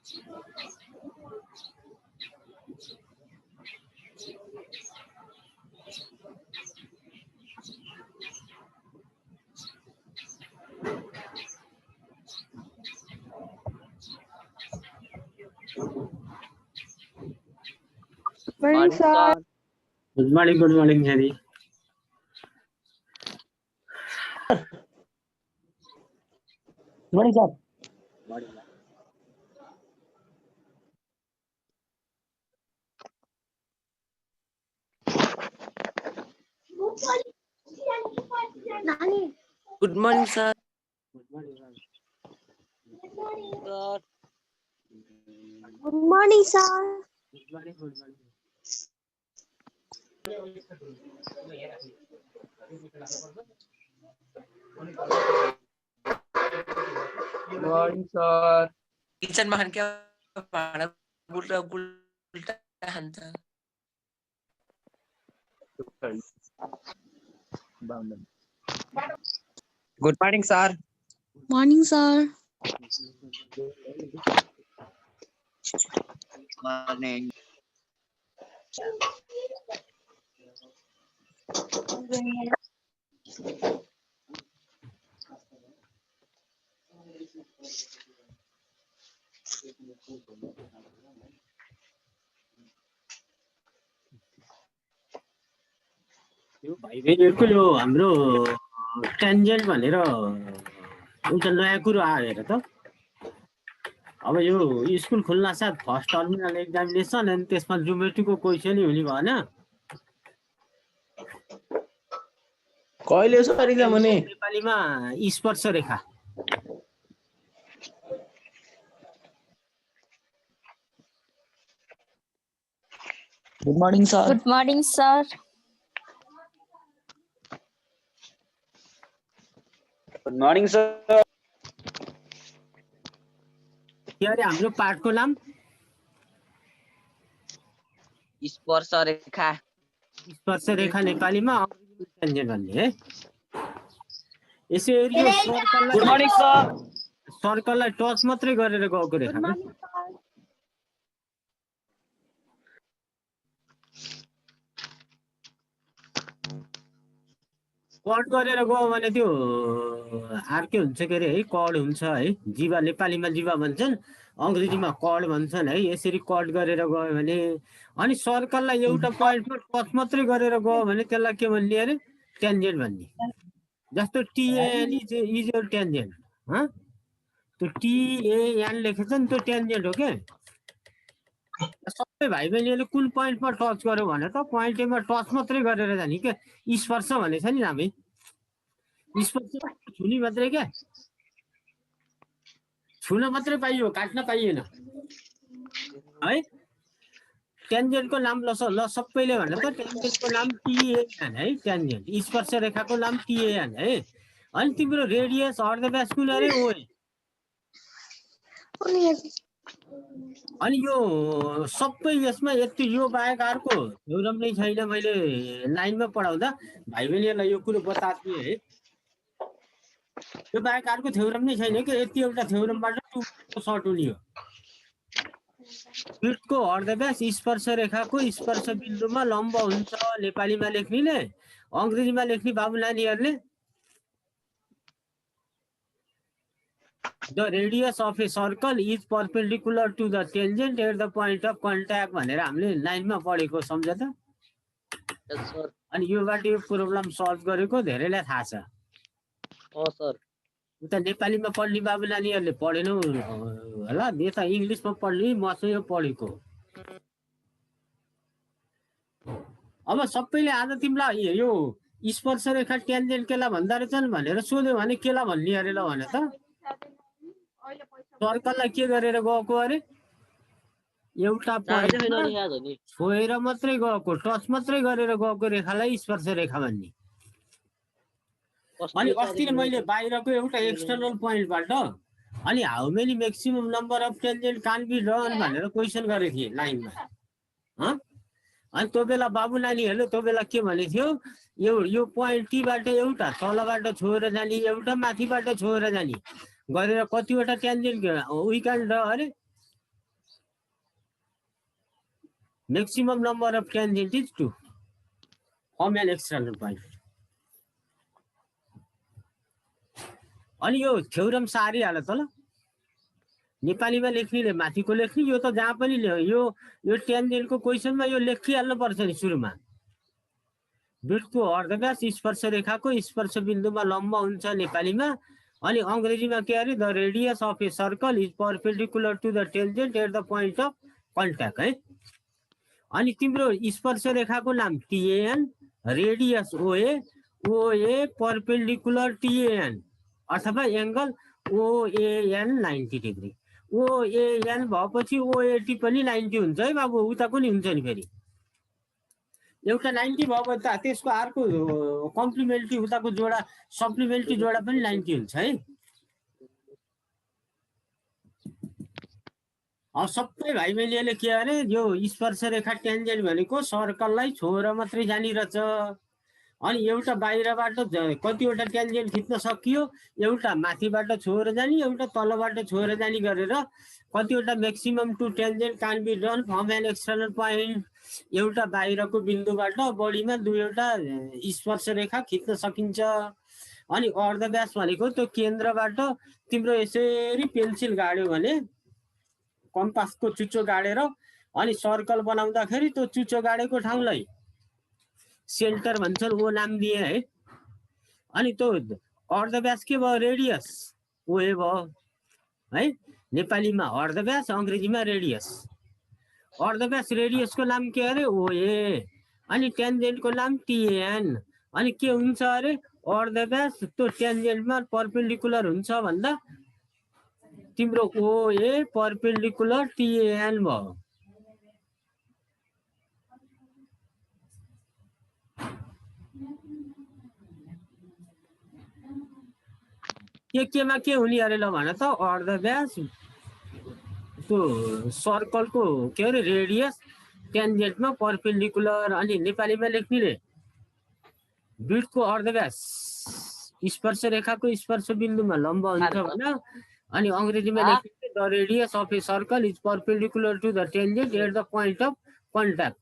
Morning, sir. Good morning, Harry. Good morning, sir. Good morning, sir. Good morning, sir. Good morning, sir. Good morning. Good morning, sir. Kitchen में क्या भाड़ा उल्टा हान्छ Good morning, sir. Morning, sir. Morning. यो भाइ बहिनीहरुको यो हाम्रो tangent भनेर एउटा नयाँ कुरो आयो हेर त। अब यो स्कुल खुल्न साथ फर्स्ट टर्मिनल एक्जामिनेसन अनि त्यसमा ज्योमेट्रीको क्वेशन हुने भएन। कहिले सर एक्जाम हुने? नेपालीमा स्पर्श रेखा। Good morning, sir. Good morning, sir. Good morning, sir. के अरे हाम्रो पाठको नाम स्पर्श रेखा स्पर्श रेखा नेपालीमा टेन्जेन्ट भन्ने है। यसरी यो सर्कललाई Good morning, sir. सर्कललाई टच मात्रै गरेर गएको रेखा हो। कट गरेर गयो भने त्यो अर्कै हुन्छ के अरे है, कड हुन्छ है। जीवा नेपालीमा जीवा भन्छन्, अंग्रेजीमा कड भन्छन् है। यसरी कट गरेर गयो भने अनि सर्कललाई एउटा पोइन्टमा टच मात्रै गरेर गयो भने त्यसलाई के भन्ने अरे टेन्जेन्ट भन्ने। जस्तो टिएन इज योर टेन्जेन्ट, ह त्यो टिएन लेखेछ नि त्यो टेन्जेन्ट हो के। सबै भाइ बहिनीले कुन पोइन्टमा टच गर्यो भने त पोइन्टमा टच मात्रै गरेर जाने के स्पर्श भनेछ नि हामी। स्पर्श छुनी मात्रै के, छुन मात्रै पाइयो, काट्न पाइएन है। टेन्जेन्टको नाम ल सबैले भने त टेन्जेन्टको नाम टिएन है। टेन्जेन्ट स्पर्श रेखाको नाम टिएन है। अनि तिम्रो रेडियस अर्धव्यास कुन अरे ओए। अनि यो सबै यसमा यति यो बाहेक अर्को थ्योरम नै छैन। मैले लाइनमा पढाउँदा भाइ बहिनीलाई यो कुरो बताएको थिएँ है। यो बाहेक अर्को थ्योरम नै छैन कि यति एउटा थ्योरमबाट टु सर्ट हुने हो। पृष्ठको अर्धव्यास स्पर्श रेखाको स्पर्श बिन्दुमा लम्ब हुन्छ नेपालीमा लेख्नेले। अंग्रेजीमा लेख्ने बाबु नानीहरूले The radius of a circle is perpendicular to the tangent at the point of contact भनेर हामीले लाइनमा पढेको सम्झ त। अनि योबाट यो प्रब्लम सल्भ गरेको धेरैलाई थाहा छ। सर उता नेपालीमा पढ्ने बाबु नानीहरूले पढेनौ होला, यता इंग्लिशमा पढ्ने म चाहिँ यो पढेको। अब सबैले आज तिमीलाई यो स्पर्श रेखा टेन्जेन्ट केला भन्दा रहेछन् भनेर सोध्यो भने केला भन्ने अरे ल भने त। सर्कललाई के गरेर गएको अरे एउटा पोइन्ट छोएर मात्रै गएको, टच मात्रै गरेर गएको रेखालाई स्पर्श रेखा भन्ने। अनि अस्ति मैले बाहिरको एउटा एक्सटर्नल पोइन्टबाट अनि how many maximum number of tangent can be drawn भनेर क्वेशन गरेको थिएँ लाइनमा। अनि त्यो बेला बाबु नानीहरूले त्यो बेला के भने थियो, यो पोइन्ट टीबाट एउटा तलबाट छोएर जाने, एउटा माथिबाट छोएर जाने गरेर कतिवटा टेन्जेन्ट वी क्यान ड्र अरे Maximum number of tangent is 2. Form an external point. अनि यो थ्योरम सारी हाल त ल नेपालीमा लेख्नेले माथिको लेख्ने यो त जहाँ पनि यो टेन्जेन्टको क्वेशनमा यो लेखिहाल्नु पर्छ नि सुरुमा वृत्तको अर्धव्यास स्पर्श रेखाको स्पर्श बिन्दुमा लम्ब हुन्छ नेपालीमा अनि अंग्रेजीमा के अरे the radius of a circle is perpendicular to the tangent at the point of contact है अनि तिम्रो स्पर्श रेखाको नाम टीएएन रेडियस ओए ओए परपेन्डिकुलर टीएएन अथवा एंगल ओएएन 90 डिग्री ओएएन भएपछि ओएटी पनि 90 हुन्छ है बाबु उताको नि हुन्छ नि फेरि एउटा 90 भयो त त्यसको अर्को कम्प्लिमेन्ट्री उताको जोडा सप्लिमेन्ट्री जोडा पनि 90 हुन्छ है सबै भाइ बहिनीले के अरे यो स्पर्श रेखा टेन्जेन्ट भनेको सर्कललाई छोएर मात्रै जानिरहेछ अनि एउटा बाहिरबाट कतिवटा टेन्जेन्ट खिच्न सकियो एउटा माथिबाट छोएर जानी एउटा तलबाट छोएर जानी गरेर कतिवटा maximum two tangent can be drawn from an external point एउटा बाहिरको बिन्दुबाट बढीमा दुईवटा स्पर्श रेखा खिच्न सकिन्छ अनि अर्धव्यास भनेको त्यो केन्द्रबाट तिम्रो यसरी पेन्सिल गाड्यो भने कम्पासको चुच्चो गाडेर अनि सर्कल बनाउँदाखेरि त्यो चुच्चो गाडेको ठाउँलाई सेन्टर भन्छन् ओ नाम दिए है अनि त्यो अर्धव्यास के भयो रेडियस ओए भयो है नेपालीमा अर्धव्यास अंग्रेजीमा रेडियस अर्धव्यास रेडियसको नाम के अरे ओए अनि टेन्जेन्टको नाम टीएन अनि के हुन्छ अरे अर्धव्यास त्यो टेन्जेन्टमा परपेन्डिकुलर हुन्छ भन्दा तिम्रो ओए परपेन्डिकुलर टीएन भयो केमा के हुने अरे ल भन त अर्धव्यास त्यो सर्कलको के अरे रेडियस टेन्जेन्टमा परपेन्डिकुलर अनि नेपालीमा लेख्ने वृत्तको अर्धव्यास स्पर्श रेखाको स्पर्श बिन्दुमा लम्ब हुन्छ भने अनि अंग्रेजीमा लेख्ने the radius of a circle is perpendicular to the tangent at the point of contact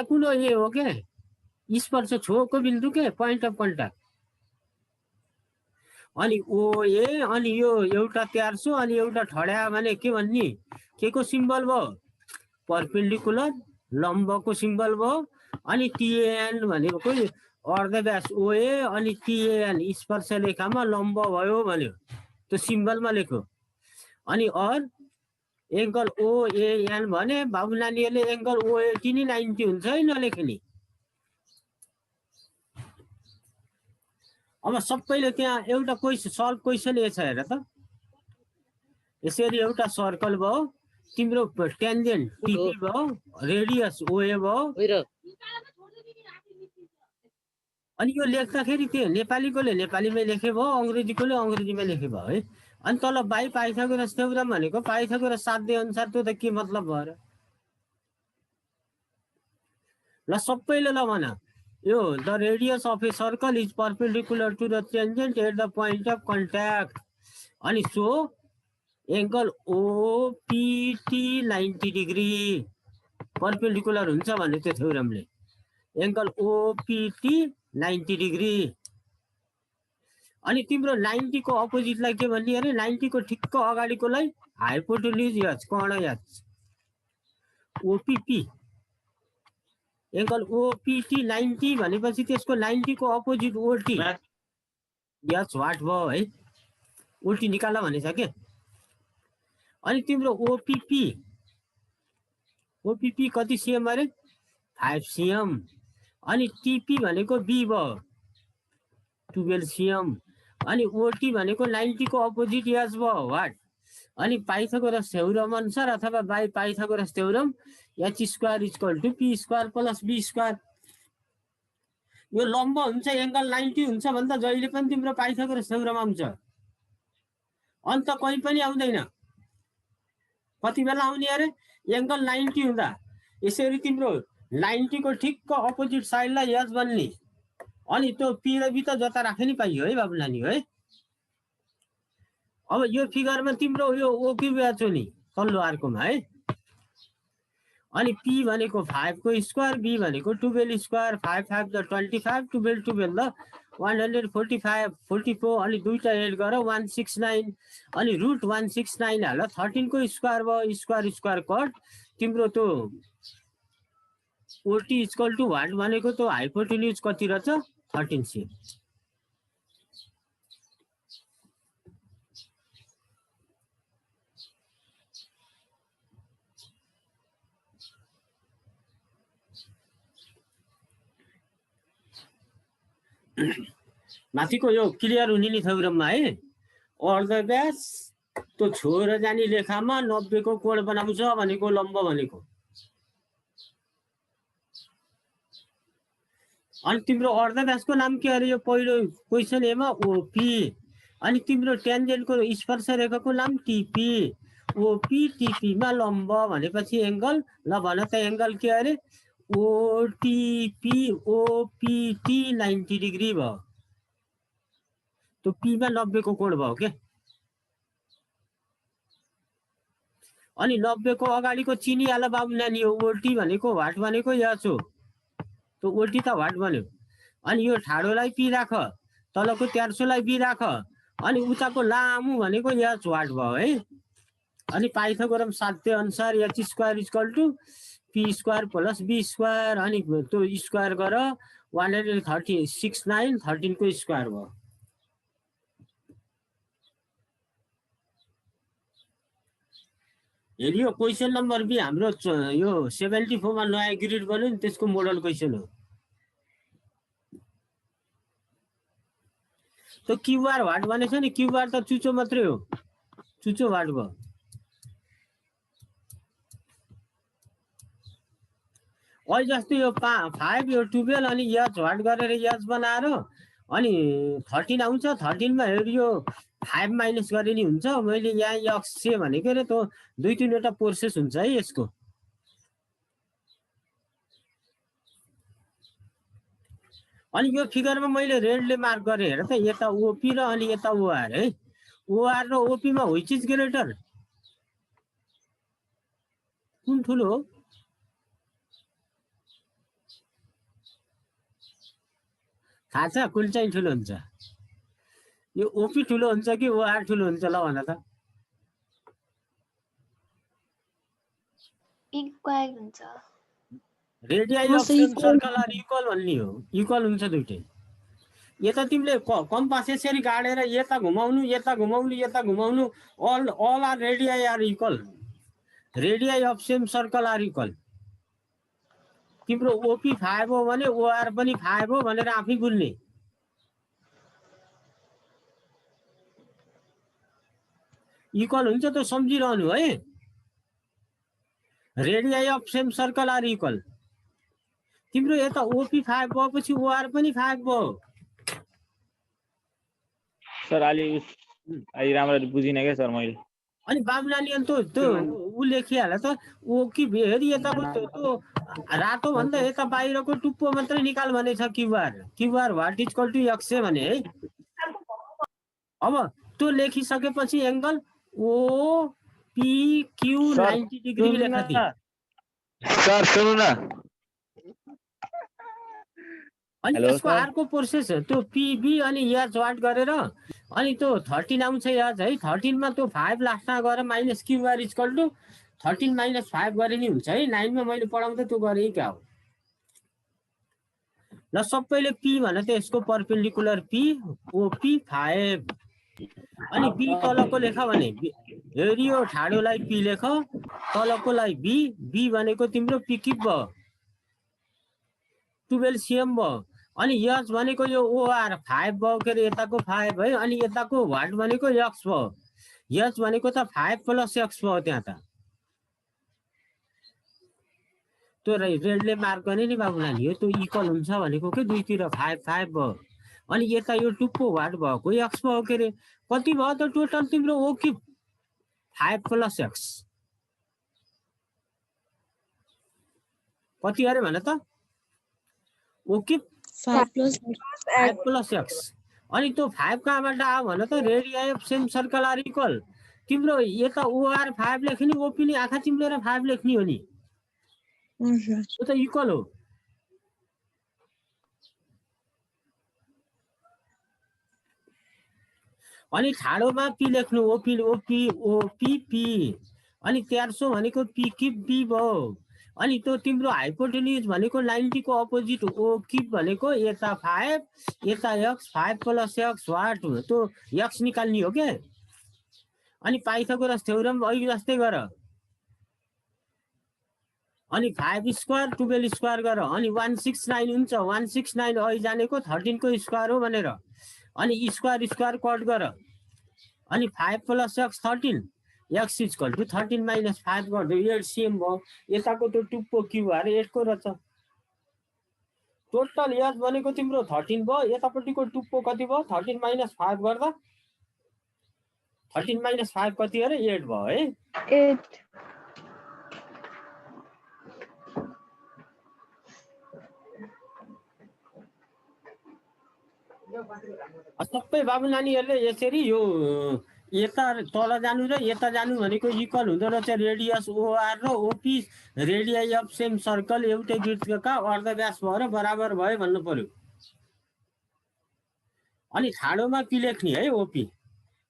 कुन हो यो हो के स्पर्श छोको बिन्दु के पोइन्ट अफ कन्ट्याक्ट अनि ओए अनि यो एउटा 400 अनि एउटा ठड्या भने के भन्ने के को सिम्बल भयो परपेन्डिकुलर लम्बको सिम्बल भयो अनि टीएन भनेको अर्धव्यास ओए अनि टीएन स्पर्श रेखामा लम्ब भयो भन्यो त्यो सिम्बलमा लेख्यो अनि अर एंगल ओएएन भने बाबु नानीहरुले एंगल ओएटी नि 90 हुन्छ है नलेख्ने अब सबैले त्यहाँ एउटा सल्भ क्वेशन छ हेर त यसरी एउटा सर्कल भयो तिम्रो टेन्जेन्ट टीपी भयो रेडियस ओए भयो अनि यो लेख्दाखेरि त्यो नेपालीकोले नेपालीमै लेखे भयो अंग्रेजीकोले अंग्रेजीमै लेखे भयो है अनि तल बाई पाइथागोरस थ्योरम भनेको पाइथागोरस साध्य अनुसार त्यो त के मतलब भयो र ल सबैले ल भन यो the radius of a circle is perpendicular to the tangent at the point of contact अनि so angle OPT 90 degree perpendicular हुन्छ भन्ने त्यो थ्योरमले एंगल ओपीटी 90 डिग्री अनि तिम्रो 90 को अपोजिटलाई के भन्ने अरे 90 को ठिक्क अगाडिकोलाई हाइपोटेन्युज एच कर्ण एच ओपीपी एंगल ओपीटी 90 भनेपछि त्यसको 90 को अपोजिट ओटी एच वाट भयो है ओटी निकाल्न भनेछ के अनि तिम्रो ओपीपी कति सीएम अरे 5 सीएम अनि टीपी भनेको बी भयो 12 सीएम अनि ओटी भनेको 90 को अपोजिट एच भयो वाट अनि पाइथागोरस थ्योरम अनुसार अथवा by Pythagoras theorem H square equal to P square plus be square यो लम्ब हुन्छ एंगल 90 हुन्छ भन्दा जहिले पनि तिम्रो पाइथागोरस थ्योरम आउँछ अन्त कहीं पनि आउँदैन कति बेला आउने अरे एंगल 90 हुँदा यसरी तिम्रो 90 को ठिक्क अपोजिट साइडलाई एच बन्ने अनि त्यो पी र बी त जता राखे नि पाइयो है बाबु नानी है अब यो फिगरमा तिम्रो यो ओक्यू एच हो नि तल्लो अर्कोमा है अनि p भनेको 5 को स्क्वायर, b भनेको 12 स्क्वायर, 5 5 द 25, 12 12 द 145 44, अनि दुईटा एड गर 169, अनि रुट 169 हाल 13 को स्क्वायर भयो, स्क्वायर स्क्वायर कट तिम्रो त्यो ओटी इक्वल टु वाट भनेको त्यो हाइपोटेन्युज कति रहेछ 13 सेम। माथिको यो क्लियर हुने नि थौरमा है। अर्धव्यास त्यो छोएर जाने लेखामा 90 को कोण बनाउँछ भनेको लम्ब भनेको। अनि तिम्रो अर्धव्यासको नाम के अरे यो पहिलो क्वेशन एमा ओपी, अनि तिम्रो टेन्जेन्टको स्पर्श रेखाको नाम टिपी। ओपी टिपी मा लम्ब भनेपछि एंगल, ल भन त एंगल के अरे ओटीपी ओपीटी 90 डिग्री भयो। तो पी मा 90 को कोण भयो के। अनि 90 को अगाडिको चिनिहाल बाबु नानी हो। ओटी भनेको वाट भनेको याच हो, तो ओटी त वाट बन्यो। अनि यो ठाडोलाई पी राख, तलको 400 लाई बी राख, अनि उताको लामो भनेको याच वाट भयो है। अनि पाइथागोरम साध्य अनुसार H square equal to P square plus be square, अनि त्यो स्क्वायर गर 139 13 को स्क्वायर भयो। यदि यो क्वेशन नम्बर बी हाम्रो यो 74 मा नयाँ ग्रिड बन्यो नि, त्यसको मोडल क्वेशन हो। तो क्यूआर वाट भनेछ नि, क्यूआर त चुचो मात्रै हो, चुचो वाट भयो। अहिले जस्तो यो 5 यो 12 अनि एच वाट गरेर एच बनाएर अनि 13 आउँछ। 13 मा हेर यो 5 माइनस गरे नि हुन्छ। मैले यहाँ एक्स से भनेको रे त्यो 2-3 वटा प्रोसेस हुन्छ है यसको। अनि यो फिगरमा मैले रेडले मार्क गरे हेर त, यता ओपी र अनि यता ओआर है। ओआर र ओपी मा व्हिच इज ग्रेटर, कुन ठुलो हो? थाहा छ कुन चाहिँ ठुलो हुन्छ? यो ओपी ठुलो हुन्छ कि ओआर ठुलो हुन्छ ल भन त। इक्वल हुन्छ। Radii of same circle are equal भन्ने हो, इक्वल हुन्छ दुईटै। यता तिमीले कम्पास यसरी गाडेर यता घुमाउनु यता घुमाउनु यता घुमाउनु, all are radii are equal. Radii of same circle are equal. तिम्रो ओपी 5 हो भने ओआर पनि 5 हो भनेर आफै बुझ्ने। इक्वल हुन्छ त सम्झिरहनु है। Radii of same circle are equal. तिम्रो यता ओपी 5 भएपछि ओआर पनि 5 भयो। सर अलि राम्ररी बुझिन क्या सर मैले। अनि बाबुनानी अन्त त्यो उ लेखिहाल त, ओ कि हेरी यताको त्यो रातो भन्दा यता बाहिरको टुप्पो मात्रै निकाल भनेछ QR. QR what equal to X भने है। अब त्यो लेखिसकेपछि angle O P Q 90 degree लेख दि। सर सुन्नु न, अनि यसको अर्को प्रोसेस हो त्यो पीबी अनि एच वाट गरेर अनि त्यो 13 आउँछ एच है। 13 मा त्यो 5 लास्टमा गएर minus QR equal to 13 minus 5 गरे नि हुन्छ है। 9 मा मैले पढाउँदा त्यो गरे क्या हो। ल सबैले पी भने त यसको परपेन्डिकुलर पी ओपी 5, अनि बी तलको लेख भने हेरी यो ठाडोलाई पी लेख, तलकोलाई बी। बी भनेको तिम्रो पी किप भयो 12 सीएम भयो। अनि एच भनेको यो ओआर 5 भयो के अरे, यताको 5 है। अनि यताको वाट भनेको एक्स भयो। एच भनेको त 5 प्लस एक्स भयो। त्यहाँ त त्यो रेडले मार्क गर्ने नि बाबु नानी हो। त्यो इक्वल हुन्छ भनेको के दुईतिर 5 5 भयो। अनि यता यो टुप्पो वाट भएको एक्स भयो के अरे। कति भयो त टोटल तिम्रो ओ कि 5 प्लस एक्स कति अरे भन त? ओ कि 5 प्लस एक्स। अनि त्यो 5 कहाँबाट आयो भन त? Radii of same circle are equal. तिम्रो यता ओआर 5 लेख्ने, ओपी नि आँखा चिम्लेर 5 लेख्ने हो नि। यो त इक्वल हो। अनि ठाडोमा पी लेख्नु ओपी ओपी ओपी पी अनि 1300 भनेको पी किप बी भयो। अनि त्यो तिम्रो हाइपोटेन्युज भनेको 90 को अपोजिट ओ किप भनेको यता 5 यता x 5 + x वाट त्यो x निकाल्ने हो के। अनि पाइथागोरस थ्योरम अहिले जस्तै गर। अनि 5 स्क्वायर 12 स्क्वायर गर अनि 169 हुन्छ। 169 अहिले जानेको 13 को स्क्वायर हो भनेर। अनि स्क्वायर स्क्वायर कट गर अनि 5 + x 13 x = 13 - 5 गर्दै 8 cm भयो। यताको त्यो टुप्पो क्यु भएर 8 को रहेछ। टोटल एच भनेको तिम्रो 13 भयो। यतापट्टिको टुप्पो कति भयो 13 - 5 गर्दा 13 - 5 कति अरे 8 भयो है। 8 सबै बाबु नानीहरूले यसरी यो यता तल जानु र यता जानु भनेको इक्वल हुँदो रहेछ। रेडियस ओआर र OP radius of same circle एउटै वृत्तका अर्धव्यास भएर बराबर भयो भन्नु पर्यो। अनि ठाडोमा पी लेख्ने है ओपी।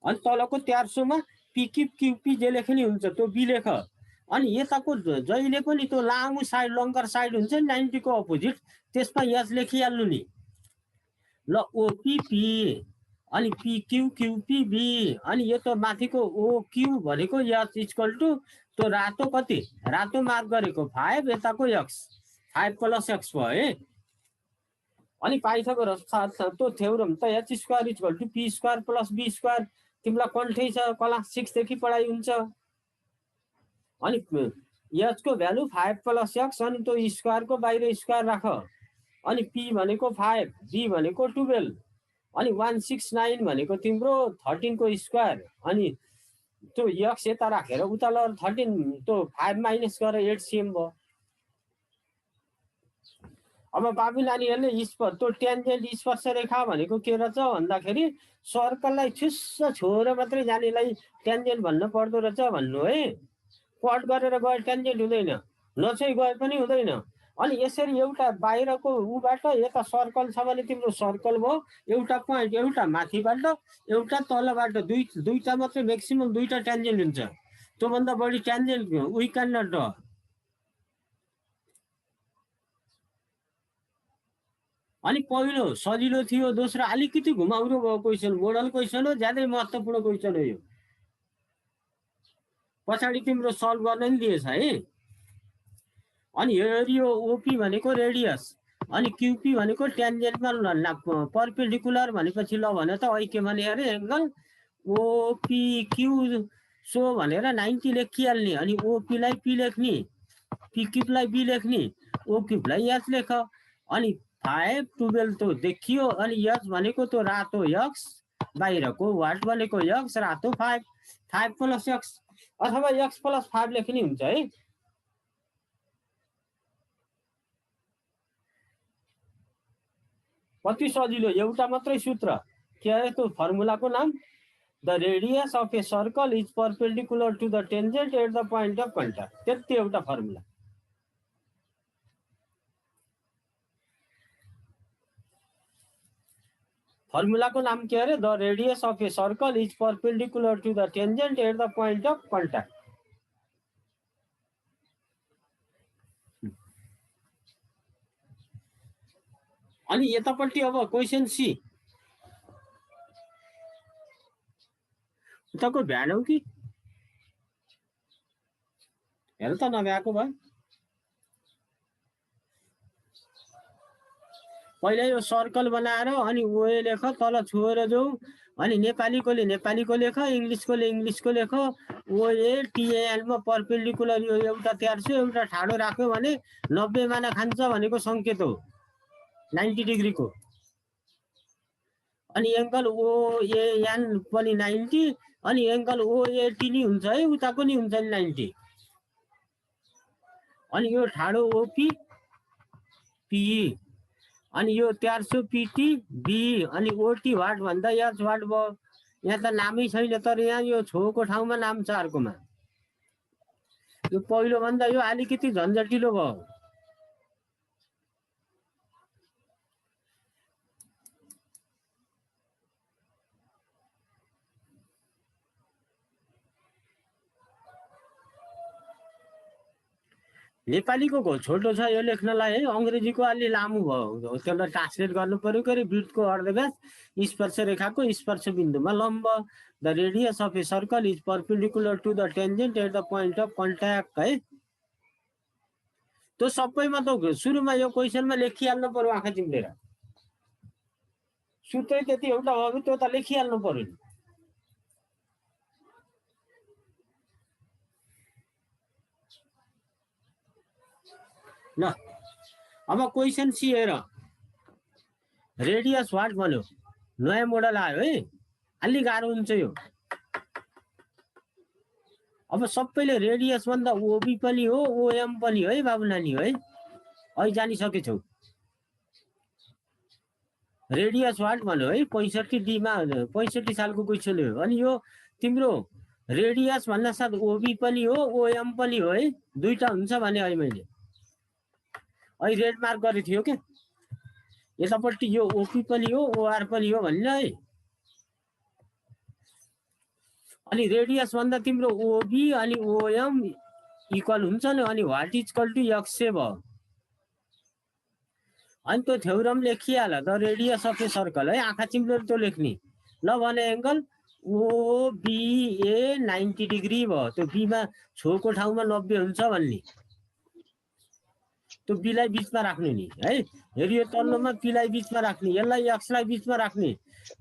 अनि तलको 1300 मा पी किप क्युपी जे लेख्ने हुन्छ त्यो बी लेख। अनि यताको जहिले पनि त्यो लामो साइड लङ्गर साइड हुन्छ नि 90 को अपोजिट त्यसमा एच लेखिहाल्नु नि ल ओपीपी अनि पी क्यू क्यूपी बी। अनि यो त माथिको ओ क्यू भनेको एच = त्यो रातो कति रातो मार्क गरेको 5 यताको x 5 + x भयो है। अनि पाइथागोरस त्यो थ्योरम त h² = p² + b² तिमीलाई कन्ठै छ क्लास 6 देखि पढाइ हुन्छ। अनि h को भ्यालु 5 + x अनि त्यो स्क्वायरको बाहिर स्क्वायर राख। अनि p भनेको 5 b भनेको 12 अनि 169 भनेको तिम्रो 13 को स्क्वायर अनि त्यो x यता राखेर उता ल 13 त्यो 5 माइनस गरेर 8 cm भयो। अब बाबु नानीहरूले त्यो टेन्जेन्ट स्पर्शरेखा भनेको के रहेछ भन्दाखेरि सर्कललाई छुस्स छोएर मात्रै जानेलाई टेन्जेन्ट भन्न पर्दो रहेछ भन्नु है। कट गरेर गए टेन्जेन्ट हुँदैन नछोइ गए पनि हुँदैन। अनि यसरी एउटा बाहिरको उबाट यता सर्कल छ भने तिम्रो सर्कल भयो एउटा पोइन्ट एउटा माथिबाट एउटा तलबाट दुईटा मात्रै म्याक्सिमम दुईटा टेन्जेन्ट हुन्छ। त्योभन्दा बढी tangent we can not draw. अनि पहिलो सजिलो थियो दोस्रो अलिकति घुमाउरो भयो क्वेसन मोडल क्वेसन हो ज्यादै महत्त्वपूर्ण क्वेसन हो यो। पछाडि तिम्रो सल्भ गर्न नि दिएछ है। अनि यो ओपी भनेको रेडियस अनि क्यूपी भनेको टेन्जेन्टमा परपेन्डिकुलर भनेपछि ल भने त अहिले के भने अरे एङ्गल ओपी क्यू सो भनेर 90 लेखिहाल्ने। अनि ओपीलाई पी लेख्ने पी क्यूबलाई बी लेख्ने ओ क्यूबलाई एच लेख। अनि 5 12 तो देखियो। अनि x भनेको त्यो रातो x बाहिरको वाट भनेको x रातो 5 5 + x अथवा x + 5 लेख्ने हुन्छ है। कति सजिलो एउटा मात्रै सूत्र के अरे त्यो फर्मुलाको नाम the radius of a circle is perpendicular to the tangent at the point of contact. त्यति एउटा फर्मुला। फर्मुलाको नाम के अरे the radius of a circle is perpendicular to the tangent at the point of contact. अनि यतापट्टि अब question C उताको भ्यान हो कि हेर त नभ्याएको भयो। पहिला यो सर्कल बनाएर अनि ओए लेख तल छोएर जाऊ। अनि नेपालीकोले नेपालीको लेख इङ्ग्लिसकोले इङ्ग्लिसको लेख। ओए टिएएलमा परपेन्डिकुलर यो एउटा 1300 एउटा ठाडो राख्यो भने 90 माना खान्छ भनेको सङ्केत हो 90 डिग्रीको। अनि एङ्गल ओएएन पनि 90 अनि एङ्गल ओएटी नि हुन्छ है उताको नि हुन्छ नि 90। अनि यो ठाडो ओपी पी अनि यो 1300 पीटी बी अनि ओटी वाट भन्दा एच वाट भयो। यहाँ त नामै छैन तर यहाँ यो छोको ठाउँमा नाम छ अर्कोमा। यो पहिलो भन्दा यो अलिकति झन्झटिलो भयो। नेपालीको छोटो छ यो लेख्नलाई है, अङ्ग्रेजीको अलि लामो भयो, त्यसलाई ट्रान्सलेट गर्नु पर्यो के अरे। वृत्तको अर्धव्यास स्पर्श रेखाको स्पर्श बिन्दुमा लम्ब, the radius of a circle is perpendicular to the tangent at the point of contact है। त्यो सबैमा त सुरुमा यो क्वेसनमा लेखिहाल्नु पर्यो आँखा चिम्लेर, सूत्रै त्यति एउटा हो, त्यो त लेखिहाल्नु पर्यो नि। ल अब क्वेसन सी हेर, रेडियस वाट भन्यो, नयाँ मोडल आयो है, अलि गाह्रो हुन्छ यो। अब सबैले रेडियस भन्दा ओबी पनि हो, ओएम पनि हो है बाबु नानी है, अहिले जानिसकेछौ। रेडियस वाट भन्यो है, 65 सालको क्वेसन हो। अनि यो तिम्रो रेडियस भन्दा साथ ओबी पनि हो, ओएम पनि हो है, दुईटा हुन्छ भने अहिले मैले अहिले रेड मार्क गरेको थियो के, यतापट्टि यो ओपी पनि हो, ओआर पनि हो भन्ने है। अनि रेडियस भन्दा तिम्रो ओबी अनि ओएम इक्वल हुन्छ नि, अनि what is equal to XA भयो। अनि त्यो थ्योरम लेखिहाल, the radius of a circle है, आँखा चिम्लेर त्यो लेख्ने। ल भने एङ्गल ओबिए 90 डिग्री भयो, त्यो बीमा छोको ठाउँमा 90 हुन्छ भन्ने, त्यो बीलाई बीचमा राख्ने नि है। हेरि यो तल्लोमा पीलाई बीचमा राख्ने, यसलाई एक्सलाई बीचमा राख्ने,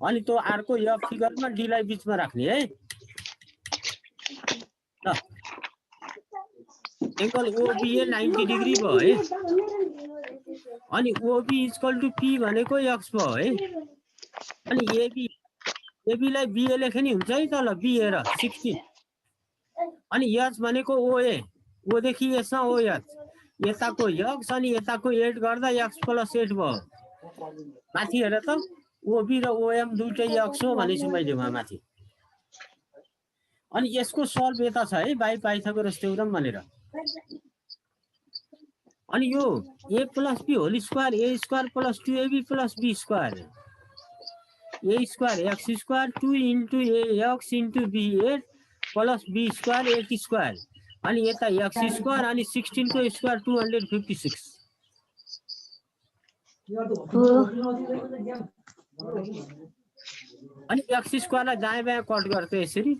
अनि त्यो आरको एफ फिगरमा डीलाई बीचमा राख्ने है। ल एङ्गल ओबिए 90 डिग्री भयो है, अनि ओबी इक्वल टु पी भनेको एक्स भयो है। अनि एबीलाई बिए लेखे नि हुन्छ है त। ल बी हेर 60, अनि एच भनेको ओए, ओदेखि यसमा ओएच, यताको एक्स अनि यताको 8 गर्दा एक्स प्लस 8 भयो। माथि हेर त, ओबी र ओएम दुइटै एक्स हो भनेछु मैले वहाँ माथि। अनि यसको सल्भ यता छ है, बाई पाइथागोरस थ्योरम भनेर। अनि यो a plus b whole square, a square plus 2ab plus be square, a square x square 2 into a x into b 8 plus be square 8 square, अनि यता एक्स स्क्वायर अनि 16 को स्क्वायर 256। अनि x स्क्वायरलाई दायाँ बायाँ कट गर्छ यसरी,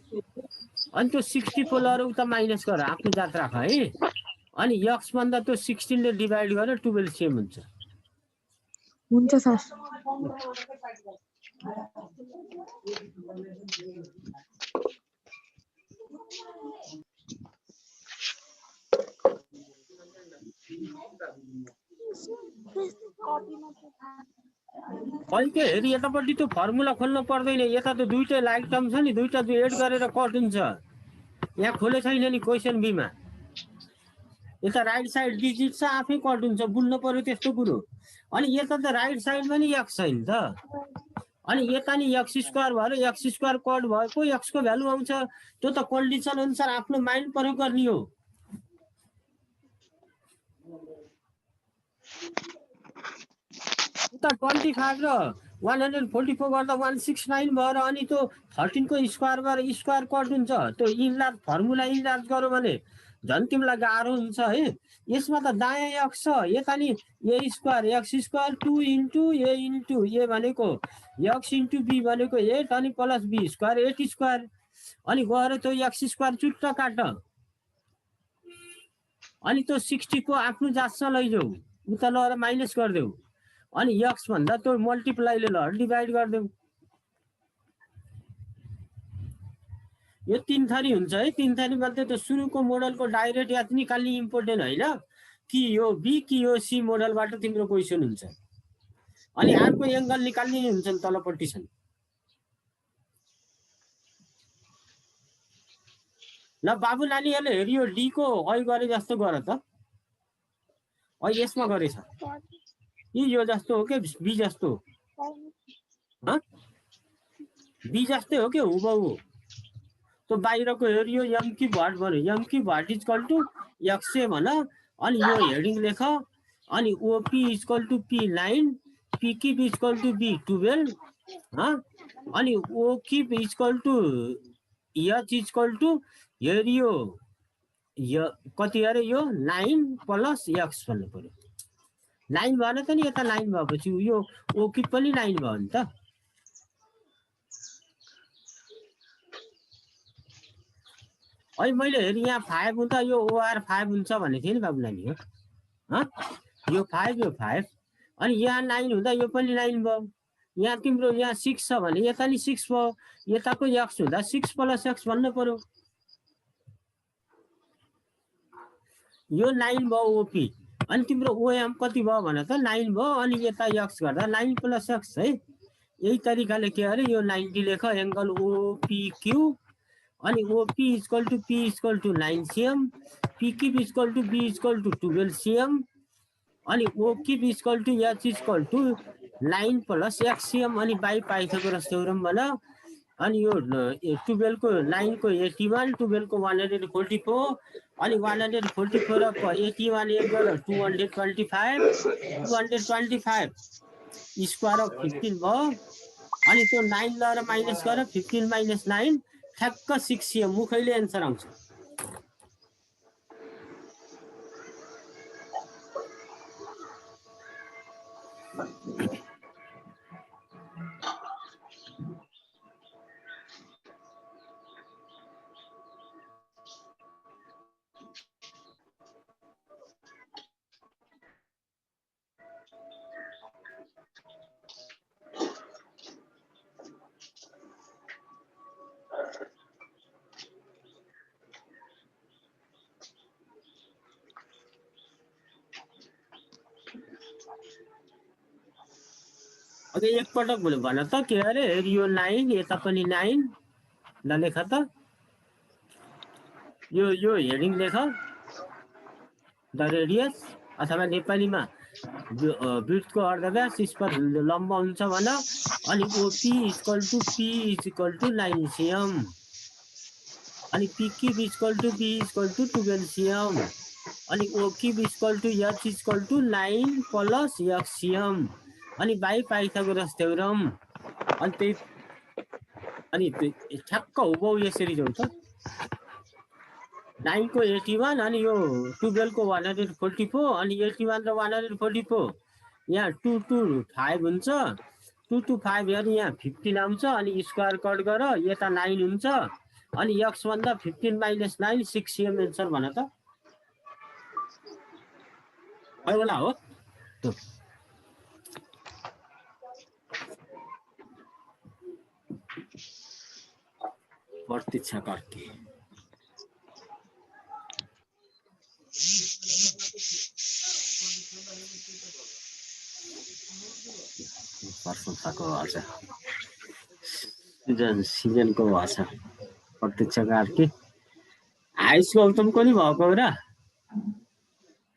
अनि त्यो 64 उता माइनस गर, आफ्नो जात राख है। अनि एक्स भन्दा त्यो 16 ले डिभाइड गरेर 12 सेम हुन्छ। हुन्छ सर। कहिले हेरि यतापट्टि त्यो फर्मुला खोल्न पर्दैन, यता त दुईटै लाइक टर्म छ नि, दुईटा एड गरेर कट हुन्छ। यहाँ खोले छैन नि क्वेसन बीमा, यता राइट साइड डिजिट छ आफै कट हुन्छ, बुझ्नु पर्यो त्यस्तो कुरो। अनि यता त राइट साइडमा नि एक्स छैन त, अनि यता नि एक्स स्क्वायर भएर एक्स स्क्वायर कट भएको एक्सको भ्यालु आउँछ। त्यो त कन्डिसन अनुसार आफ्नो माइन्ड प्रयोग गर्ने हो। उता 25 र 144 गर्दा 169 भएर अनि त्यो 13 को स्क्वायर भएर स्क्वायर कट हुन्छ। त्यो इनलार्ज फर्मुला इनलार्ज गर्यो भने झन् तिमीलाई गाह्रो हुन्छ है। यसमा त दायाँ एक्स छ, यता नि ए स्क्वायर एक्स स्क्वायर 2 इन्टु ए भनेको एक्स इन्टु बी भनेको 8 अनि प्लस बी स्क्वायर 8 स्क्वायर, अनि गएर त्यो एक्स स्क्वायर चुट्ट काट, अनि त्यो 60 को आफ्नो जातसँग लैजाऊ, उता लगेर माइनस गरिदेऊ, अनि एक्स भन्दा त्यो मल्टिप्लाईले ल डिभाइड गरिदेऊ। यो 3 थरी हुन्छ है। 3 थरी मध्ये त्यो सुरुको मोडलको डाइरेक्ट याद निकाल्ने इम्पोर्टेन्ट होइन, कि यो बी कि यो सी मोडलबाट तिम्रो क्वेसन हुन्छ। अनि अर्को एङ्गल निकाल्ने हुन्छ नि तलपट्टि छन्। ल बाबु नानीहरूले हेरि यो डी को ऐ गरे जस्तो गर त, ऐ यसमा गरेछ यो जस्तो हो के बी जस्तो हो, बी जस्तै हो के हुबहु हो। तो बाहिरको हेरियो एम की भाट भन्यो, एम की भाट इज इक्वल टु एक्सए भन, अनि यो हेडिङ लेख, अनि OP is equal to P9, P keep is equal to B12, अनि O keep is equal to H is equal to हेरियो यो कति अरे यो 9 प्लस x भन्नु पर्यो 9 भएन त नि यता 9 भएपछि यो ओकी पनि 9 भयो नि त अहिले मैले हेरि यहाँ 5 हुँदा यो ओआर 5 हुन्छ भन्ने थिएँ नि बाबु नानी हो यो 5 यो 5 अनि यहाँ 9 हुँदा यो पनि 9 भयो यहाँ तिम्रो यहाँ 6 छ भने यता नि 6 भयो यताको x हुँदा 6 प्लस x भन्नु पर्यो यो 9 भयो ओपी अनि तिम्रो ओएम कति भयो भने त 9 भयो अनि यता x गर्दा 9 प्लस x है यही तरिकाले के अरे यो 90 लेख एंगल ओपीक्यू अनि OP equal to p equal to 9 cm pq equal to b equal to 12 cm अनि OQ equal to h equal to 9 plus x cm अनि बाई पाइथागोरस थ्योरम भन अनि यो 12 को 9 को 81 12 को 144 अनि 144 को 81 एक गरेर 225 स्क्वायर अफ 15 भयो अनि त्यो 9 लएर माइनस गरेर 15 माइनस 9 ठ्याक्क 6 cm मुखैले आन्सर आउँछ अझै एकपटक भन त के अरे यो 9 यता पनि 9 ल लेख त यो हेडिङ लेख द रेडियस अथवा नेपालीमा वृत्तको अर्धव्यास स्पर लम्ब हुन्छ भन अनि OP equal to p equal to 9 cm अनि pq equal to b equal to 12 cm अनि OQ equal to h equal to 9 plus x cm अनि बाई पाइथागोरस थ्योरम अनि त्यही अनि ठ्याक्क हुबहु यसरी जाउँ त 9 को 81 अनि यो 12 को 144 अनि 81 र 144 यहाँ 2 2 5 हुन्छ 2 2 5 अनि यहाँ 15 आउँछ अनि स्क्वायर कट गर यता 9 हुन्छ अनि x भन्दा 15 माइनस 9 6 cm आन्सर भन त होला हो त प्रतीक्षा कार्की प्रशंसाको भाषा सिजनको भाषा प्रतीक्षा कार्की आयुष गौतमको नि भएको हो र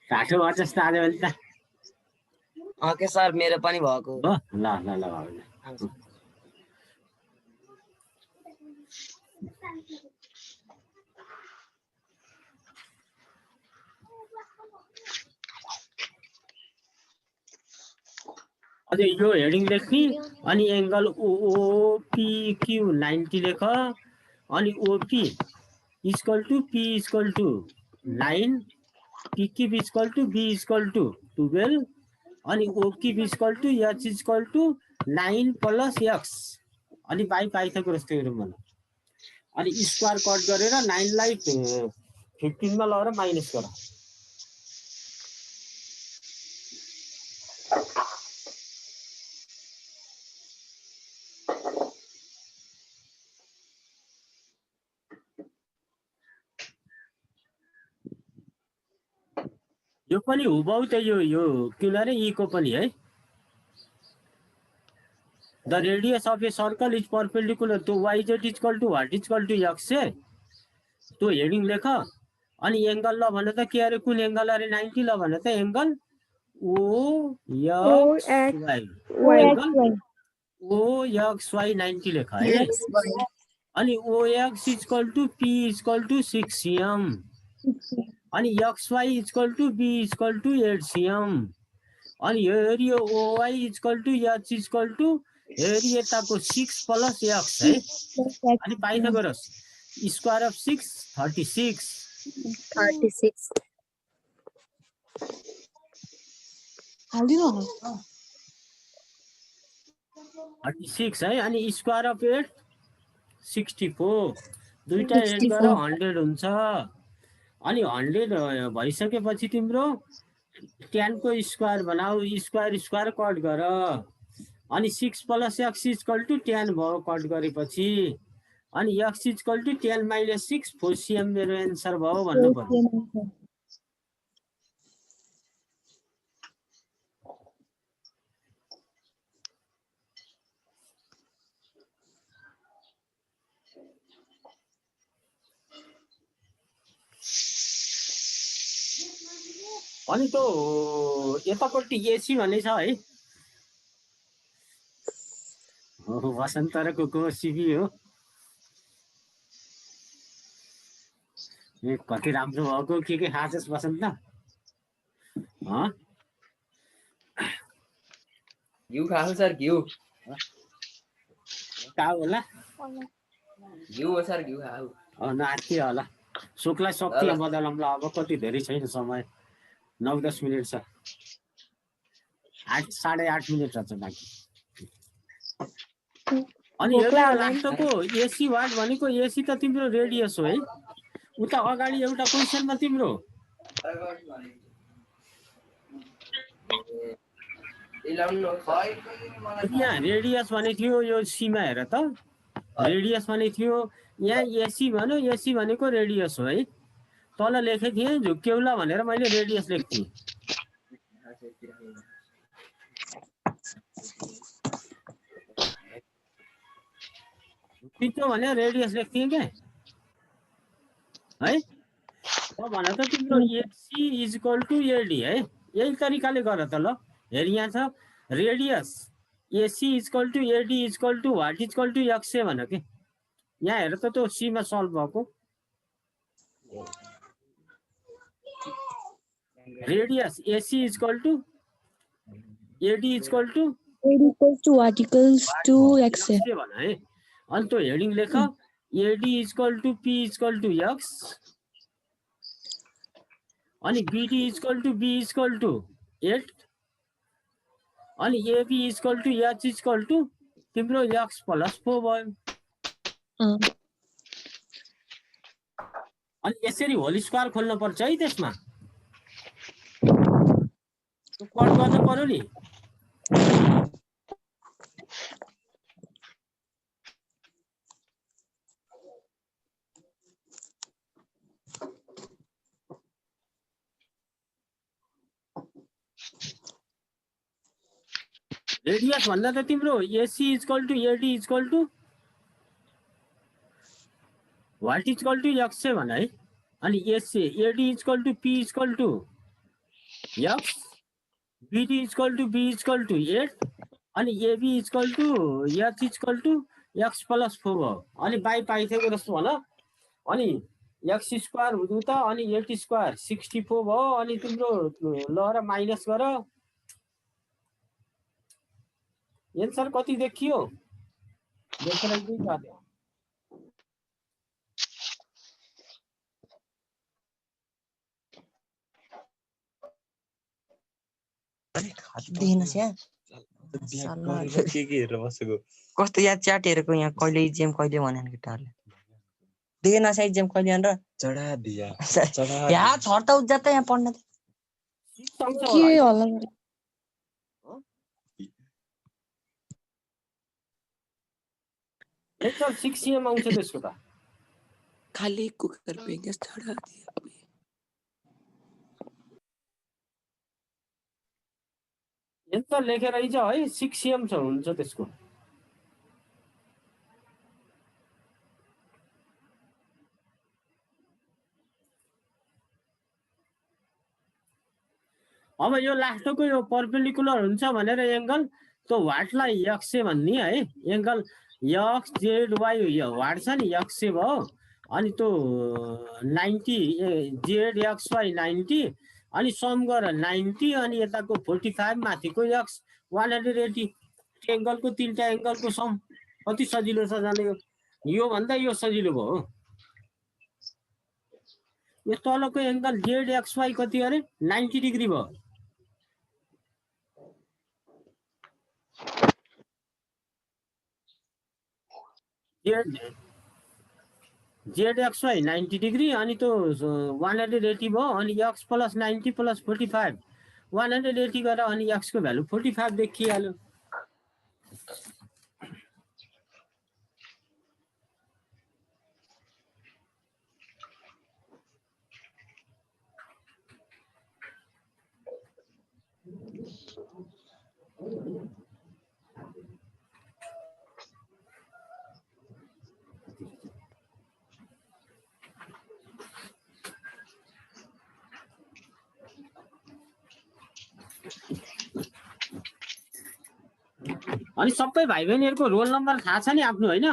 टाटो भयो जस्तो आज मैले त ओके सर मेरो पनि भएको हो ल ल ल अझै यो हेडिङ लेख्ने अनि एंगल ओपीक्यू 90 लेख अनि OP equal to p equal to 9 pq equal to b equal to 12 अनि OQ equal to h equal to 9 plus x अनि बाई पाइथागोरस थ्योरम भन अनि स्क्वायर कट गरेर 9 लाई 15 मा लगाएर माइनस गर यो पनि हुबहु त यो किन रे ई को पनि है the radius of a circle is perpendicular to yz equal to what equal to x से तो हेडिङ लेख अनि एंगल ल भने त के अरे कुन एंगल अरे 90 ल भने त एंगल OXY 90 लेख है अनि OX equal to p equal to 6 cm अनि XY equal to b equal to 8 cm अनि हेरि यो OY equal to h equal to हेरि यताको 6 प्लस x है अनि पाइथागोरस स्क्वायर अफ 6 36 36 हालिदिनु 36 है। अनि स्क्वायर अफ 8 64 दुईटा एड गरेर 100 हुन्छ। अनि 100 भइसकेपछि तिम्रो 10 को स्क्वायर बनाऊ, स्क्वायर स्क्वायर कट गर। अनि 6 + x = 10 भयो कट गरेपछि। अनि x = 10 - 6 4cm मेरो एन्सर भयो भन्नु पर्यो। अनि त्यो यतापट्टि एसी भन्ने छ है। वसन्त र कुकुर सिबी हो। कति राम्रो भएको के खाँछस् वसन्त? घिउ खाऊ सर, घिउ का होला? घिउ हो सर, घिउ खाऊ। नाति होला। सुखलाई शक्ति बदलौँला। अब कति धेरै छैन समय, 9-10 मिनट छ। 8 साढे 8 मिनट छ बाँकी। अनि लास्टको एसी वाट भनेको एसी त तिम्रो रेडियस हो है। उता अगाडि एउटा क्वेशनमा तिम्रो यहाँ रेडियस भने थियो, यो सीमा हेर त। रेडियस भने थियो, यहाँ एसी भन्यो, एसी भनेको रेडियस हो है। तल लेखेको थिएँ झुक्क्यौला भनेर मैले रेडियस लेख्थेँ। झुक्किन्छ भने रेडियस लेख्थेँ क्या है। त भन त तिम्रो एसी = एडी है। यही तरिकाले गर त ल। हेर यहाँ छ radius AC = AD = what = x भन के। यहाँ हेर त त्यो सीमा सल्भ भएको। Radius AC = AD = what = x भन है। अनि त्यो हेडिङ लेख एडी = p = x। अनि बीडी = b = 8। अनि एबी = h = तिम्रो x + 4 भयो। अनि यसरी होल स्क्वायर खोल्नु पर्छ है। त्यसमा कट गर्नु पर्यो नि। रेडियस भन्दा त तिम्रो एसी = एडी = वाट = x भन है। अनि AC AD = p = x, BD = b = 8। अनि एबी = h = x + 4 भयो। अनि बाई पाइथेको जस्तो भन। अनि x² हुँदो त। अनि 8² 64 भयो। अनि तिम्रो ल र माइनस गर। एन्सर कति देखियो? देखेर के गर्यो? कस्तो यहाँ च्याट हेरेको यहाँ कहिले इक्जाम कहिले भनेन केटाहरूले देखेन साइड इक्जाम कहिले भनेर चढा दिया यहाँ छोड त उज्जा त यहाँ पढ्न के होला? एन्सर 6 cm आउँछ त्यसको त। खाली कुकर पे गैस चढ़ा दिया। एन्सर लेखेर आइज है। 6 cm हुन्छ त्यसको। अब यो लास्टको यो परपेन्डिकुलर हुन्छ भनेर एंगल तो वाटलाई x भन्ने है। एंगल x z y यो वाट छ नि x भयो। अनि त्यो 90 z x y 90 अनि सम गर 90 अनि यताको 45 माथिको x 180। एंगलको तीनटा एंगलको सम कति सजिलो छ जाने। यो भन्दा यो सजिलो भयो। यो तलको एंगल ZXY कति अरे 90 डिग्री भयो ZXY 90 डिग्री अनि त्यो 180 भयो अनि x + 90 + 45 180 गरेर अनि x को भ्यालु 45 देखिहाल्यो अनि सबै भाइ बहिनीहरुको रोल नम्बर थाहा छ नि आफ्नो हैन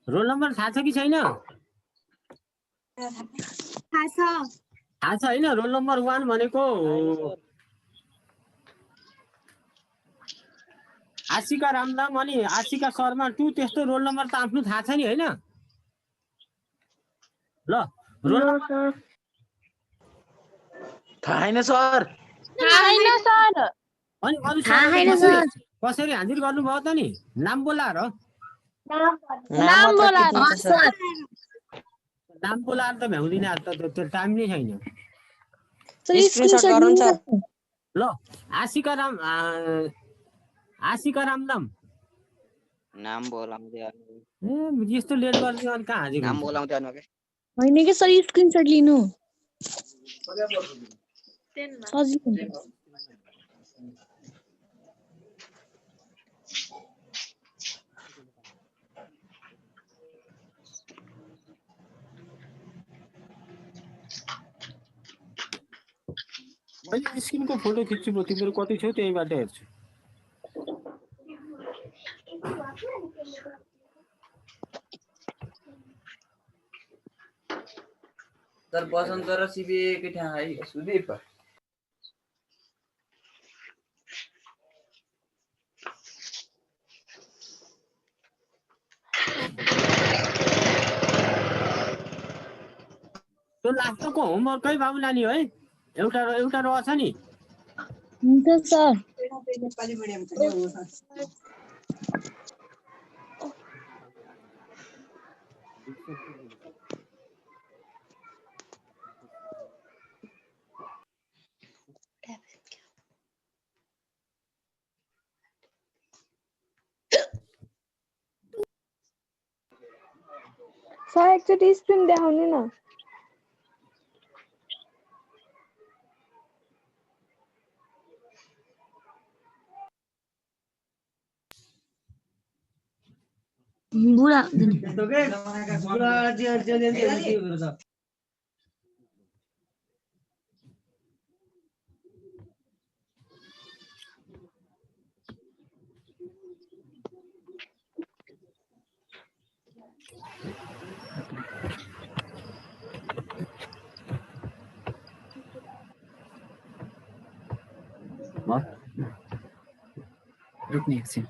रोल नम्बर थाहा छ कि छैन थाहा छ हैन रोल नम्बर 1 भनेको आशिका रामदाम अनि आशिका शर्मा 2 त्यस्तो रोल नम्बर त आफ्नो थाहा छ नि हैन ल रोल नम्बर थाहा छैन सर अनि अरु सर कसरी हाजिर गर्नु भयो त नि नाम बोलाएर नाम बोलाएर त भ्याउँदिन त त्यो टाइम नै छैन सर स्क्रिनशट गर्नु छ ल आशिका रामदाम नाम बोलाउँदै ए यस्तो लेट गर्ने अनि कहाँ हाजिर नाम बोलाउँदै आउनु के हैन के सर स्क्रिनशट लिनु सजिलो हुन्छ मैले स्क्रिनको फोटो खिच्छु भयो तिम्रो कति छ त्यहीबाट हेर्छु सर बसन्त र सिबी एकै ठाउँ है सुदीप त्यो लास्टको होमवर्कै बाबु नानी है एउटा रहेछ नि हुन्छ सर सर एकचोटि स्क्रिन देखाउनु न बुढा रुक्ने एकछिन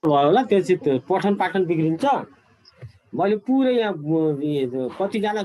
भयो होला त्यसपछि पठन पाठन बिग्रिन्छ मैले पुरै यहाँ कतिजना